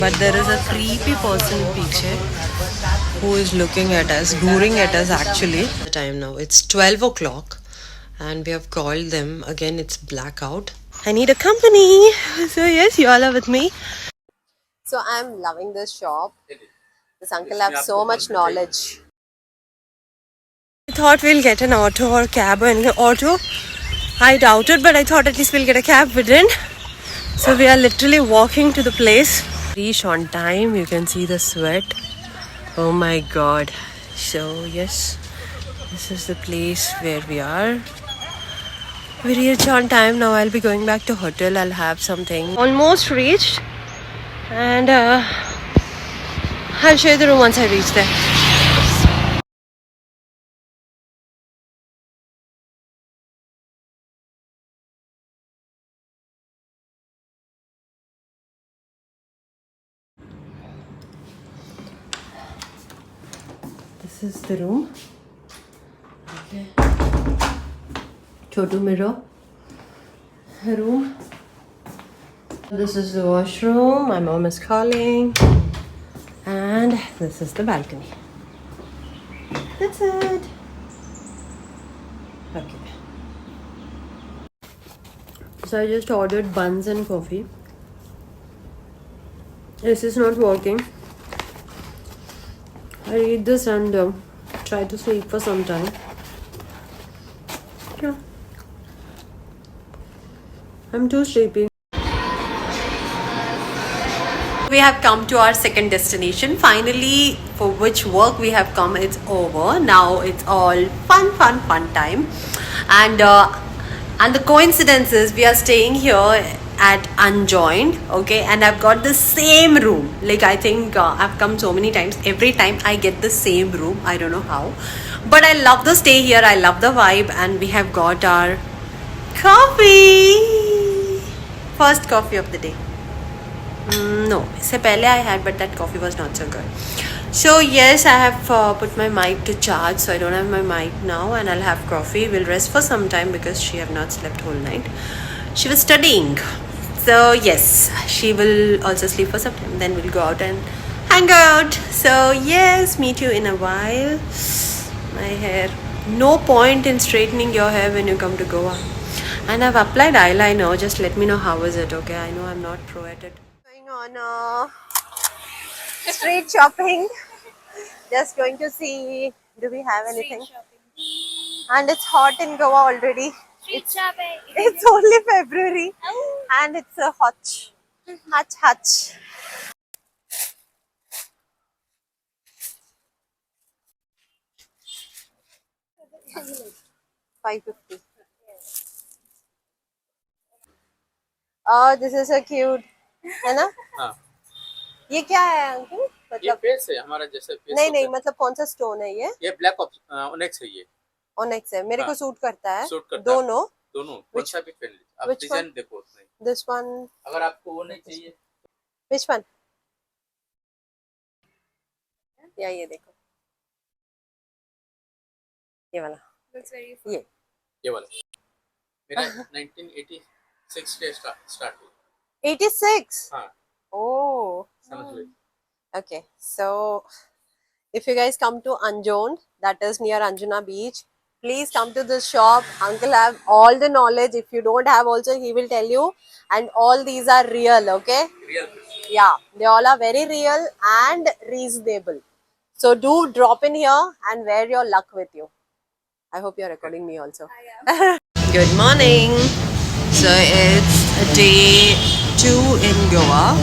But there is a creepy person पीछे who is looking at us, gooring at us actually. The time now, it's 12 o'clock and we have called them. Again, it's blackout. I need a company. So yes, you all are with me. So I'm loving this shop. This uncle has so much knowledge. I thought we'll get an auto or cab or anything. Auto, I doubted, but I thought at least we'll get a cab. We didn't. So we are literally walking to the place. Reach on time. You can see the sweat. Oh my god. So yes, this is the place where we are. We reached on time. Now I'll be going back to hotel. I'll have something. Almost reached. And I'll show you the room once I reach there. This is the room. Okay. Chotu mirror. Room. This is the washroom. My mom is calling. And this is the balcony. That's it. Okay. So I just ordered buns and coffee. This is not working. I eat this and try to sleep for some time. Yeah. I'm too sleepy. We have come to our second destination. Finally, for which work we have come, it's over. Now it's all fun time. And the coincidence is we are staying here at Unjoined, okay, and I've got the same room. Like I think I've come so many times. Every time I get the same room. I don't know how, but I love the stay here. I love the vibe, and we have got our coffee. First coffee of the day. No, इससे पहले I had, but that coffee was not so good. So yes, I have put my mic to charge, so I don't have my mic now, and I'll have coffee. We'll rest for some time because she have not slept whole night. She was studying, so yes, she will also sleep for some time. Then we'll go out and hang out. So yes, meet you in a while. My hair. No point in straightening your hair when you come to Goa. And I've applied eyeliner. Just let me know how is it. Okay, I know I'm not pro at it. Going on street shopping. Just going to see, do we have anything? And it's hot in Goa already. It's only February. And it's a hot. 550. Oh, this is so cute. है ना? हाँ. ये क्या है uncle? मतलब ये face है हमारा जैसे फेस. नहीं मतलब कौन सा स्टोन है ये? ये ब्लैक ओनेक्स है ये. ओनेक्स है. मेरे को सूट करता है. सूट करता है. दोनों. कौन सा भी पहन लीजिए. आप डिजाइन देखो उसमें. This one. अगर आपको वो नहीं चाहिए. Which one? या ये देखो. ये वाला. Looks very fun. ये वाला. मेरा 1986 से स्टार्ट हुआ. 86. हाँ. Oh. Okay, so if you guys come to Anjon, that is near Anjuna Beach, please come to this shop. Uncle have all the knowledge. If you don't have also, he will tell you. And all these are real, okay? Real. Yeah, they all are very real and reasonable. So do drop in here and wear your luck with you. I hope you're recording me also. I am. Good morning. So it's day 2 in Goa.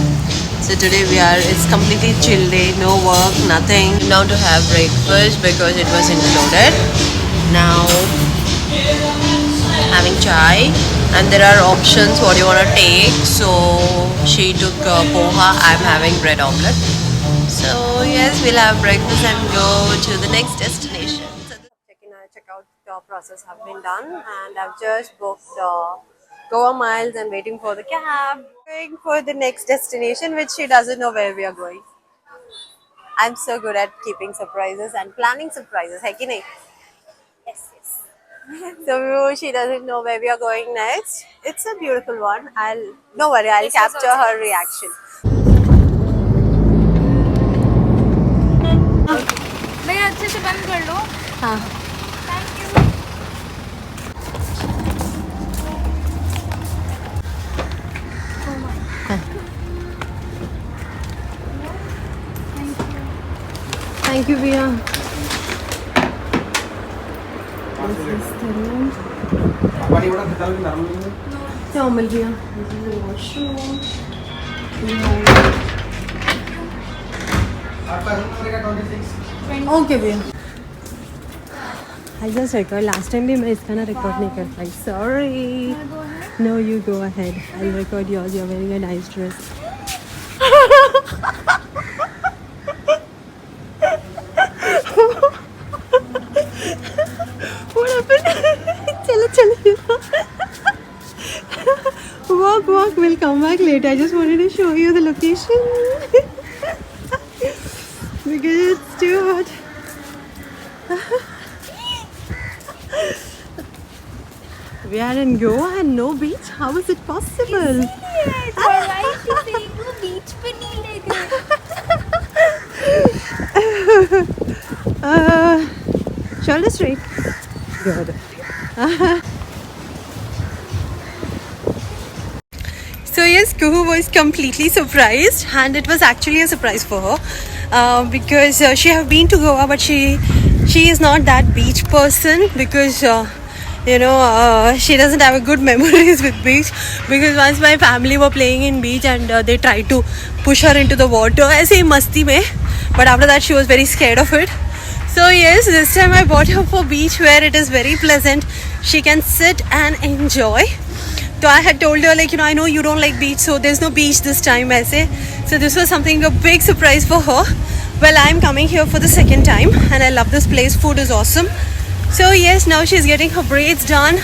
So today it's completely chill day, no work, nothing. Now to have breakfast because it was included. Now having chai, and there are options what you want to take. So she took poha, I'm having bread omelette. So yes, we'll have breakfast and go to the next destination. So the check-in and check-out process have been done, and I've just booked Goa Miles and waiting for the cab. Going for the next destination, which she doesn't know where we are going. I'm so good at keeping surprises and planning surprises. Hai ki nahi? Yes. So she doesn't know where we are going next. It's a beautiful one. Don't worry, I'll capture her reaction. हाँ. Thank you, Via. This is the room. Normal, Via. This is the washroom. Okay, Via. I just record. Last time भी मैं इसका ना record नहीं कर पाई. Sorry. No, you go ahead. I'll record yours. You're wearing a nice dress. What happened? चलो. Walk. We'll come back later. I just wanted to show you the location because it's too hot. We are in Goa and no beach. How is it possible? Why is she saying वो beach पे नहीं ले गए? Shoulder straight. Good. So yes, Kuhu was completely surprised, and it was actually a surprise for her because she have been to Goa, but she is not that beach person because she doesn't have a good memories with beach. Because once my family were playing in beach and they tried to push her into the water, ऐसे ही मस्ती में, but after that she was very scared of it. So yes, this time I brought her for beach where it is very pleasant. She can sit and enjoy. So I had told her I know you don't like beach, so there's no beach this time ऐसे. So this was something a big surprise for her. Well, I'm coming here for the second time and I love this place. Food is awesome. So yes, now she's getting her braids done.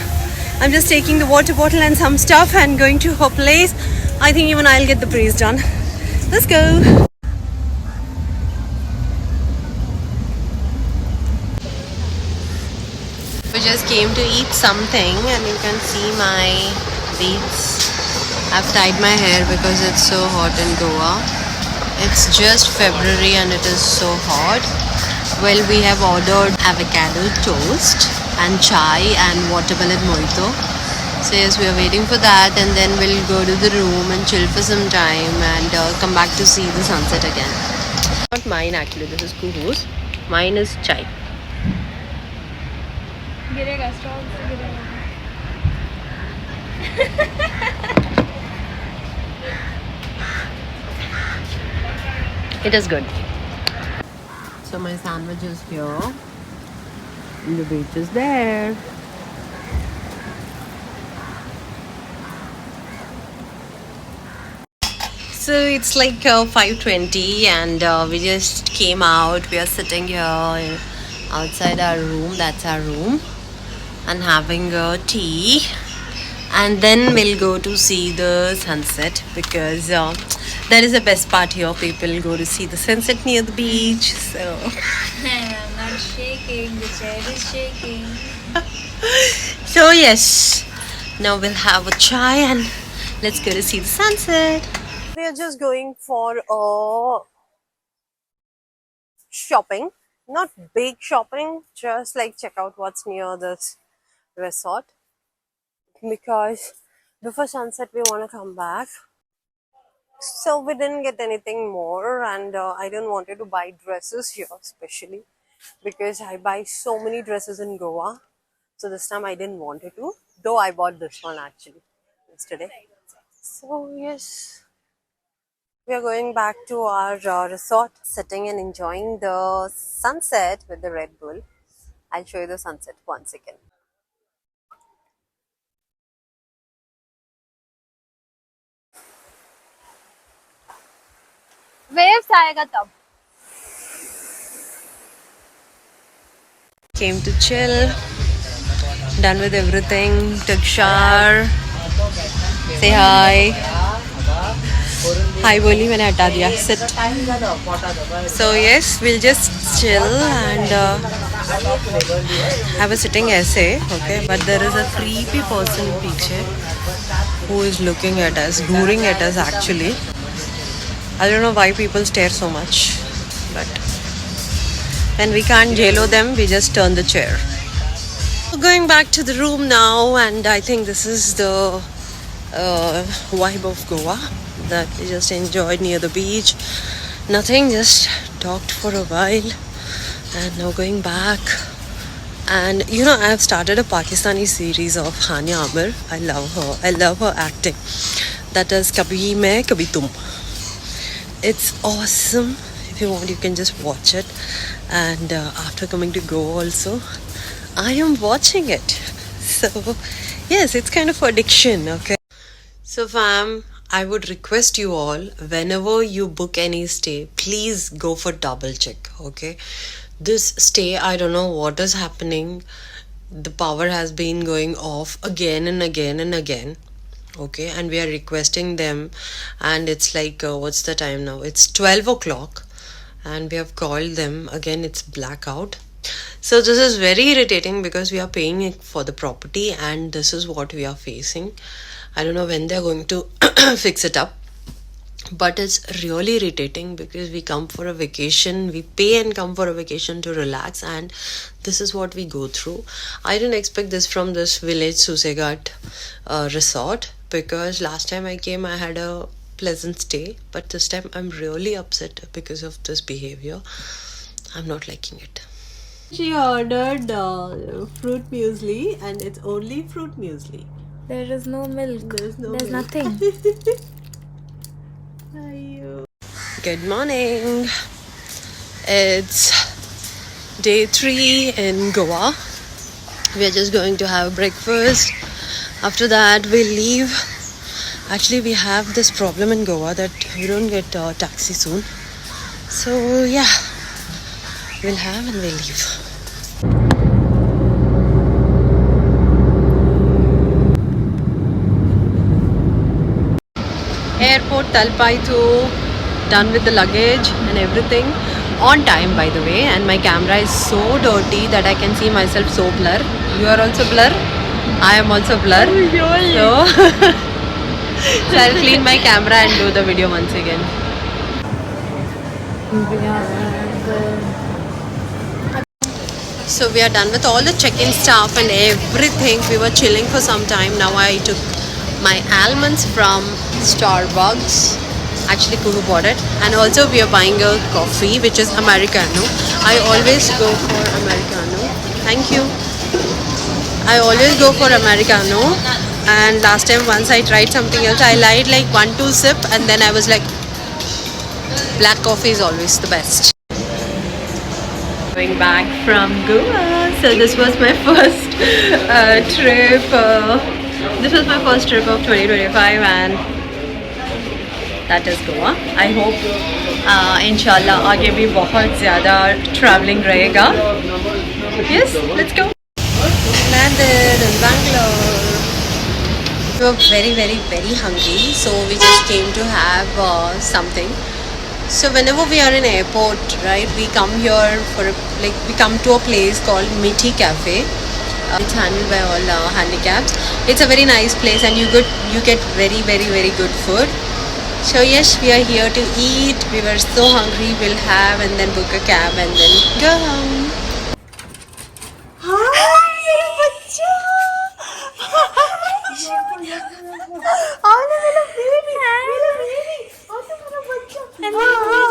I'm just taking the water bottle and some stuff and going to her place. I think even I'll get the braids done. Let's go. We just came to eat something and you can see my beads. I've tied my hair because it's so hot in Goa. It's just February and it is so hot. Well, we have ordered avocado toast and chai and watermelon mojito. So yes, we are waiting for that and then we'll go to the room and chill for some time and come back to see the sunset again. Not mine actually, this is Kuhu's. Mine is chai. गिरेगा stall से गिरेगा. It is good. So my sandwich is here. And the beach is there. So it's like 5:20 and we just came out. We are sitting here outside our room. That's our room. And having a tea. And then we'll go to see the sunset because that is the best part here. People go to see the sunset near the beach. So I'm not shaking. The chair is shaking. So yes, now we'll have a chai and let's go to see the sunset. We are just going for a shopping, not big shopping, just like check out what's near this resort because before sunset we want to come back. So we didn't get anything more and I didn't wanted to buy dresses here especially because I buy so many dresses in Goa. So this time I didn't want to, though I bought this one actually yesterday. So yes, we are going back to our resort, sitting and enjoying the sunset with the Red Bull. I'll show you the sunset once again. Waves आएगा तब. Came to chill, done with everything, took shower, say hi. Hi बोली मैंने हटा दिया, sit. So yes, we'll just chill and I was sitting ऐसे, okay, but there is a creepy person पीछे who is looking at us, घूring at us actually. I don't know why people stare so much, but When we can't jelo them, we just turn the chair. Going back to the room now, and I think this is the vibe of Goa, that we just enjoyed near the beach. Nothing, just talked for a while, and now going back. And you know, I have started a Pakistani series of Hania Amir. I love her. I love her acting. That is Kabhi Main Kabhi Tum. It's awesome. If you want, you can just watch it. And after coming to Goa also, I am watching it. So yes, it's kind of addiction. Okay. So fam, I would request you all, whenever you book any stay, please go for double check. Okay. This stay, I don't know what is happening. The power has been going off again and again and again. Okay, and we are requesting them, and it's like what's the time now? It's 12 o'clock, and we have called them again. It's blackout. So this is very irritating because we are paying for the property, and this is what we are facing. I don't know when they're going to fix it up. But it's really irritating because we come for a vacation, we pay and come for a vacation to relax, and this is what we go through. I didn't expect this from this village Susegat resort, because last time I came I had a pleasant stay, but this time I'm really upset because of this behavior. I'm not liking it. She ordered fruit muesli, and it's only fruit muesli. There is no milk. There's There's nothing. Good morning. It's day 3 in Goa. We are just going to have breakfast. After that, we'll leave. Actually, we have this problem in Goa that we don't get a taxi soon. So, yeah, we'll have and we'll leave. Airport Talpaitu, done with the luggage and everything, on time by the way, and my camera is so dirty that I can see myself so blur. You are also blur, I am also blur. So I'll clean my camera and do the video once again. So we are done with all the check-in stuff and everything. We were chilling for some time. Now I took my almonds from Starbucks. Actually, Kuhu bought it. And also we are buying a coffee, which is Americano. I always go for Americano. Thank you. I always go for Americano. And last time once I tried something else, I lied like 1-2 sip, and then I was like, black coffee is always the best. Going back from Goa. So this was my first trip. This was my first trip of 2025, and that is Goa. I hope inshallah आगे भी बहुत ज़्यादा traveling रहेगा. Yes, let's go. Landed in Bangalore. We were very hungry, so we just came to have something. So whenever we are in airport, right, we come here for we come to a place called Mithi Cafe. It's handled by all handicaps. It's a very nice place, and you get very good food. So yes, we are here to eat. We were so hungry. We'll have and then book a cab and then go home. Hi,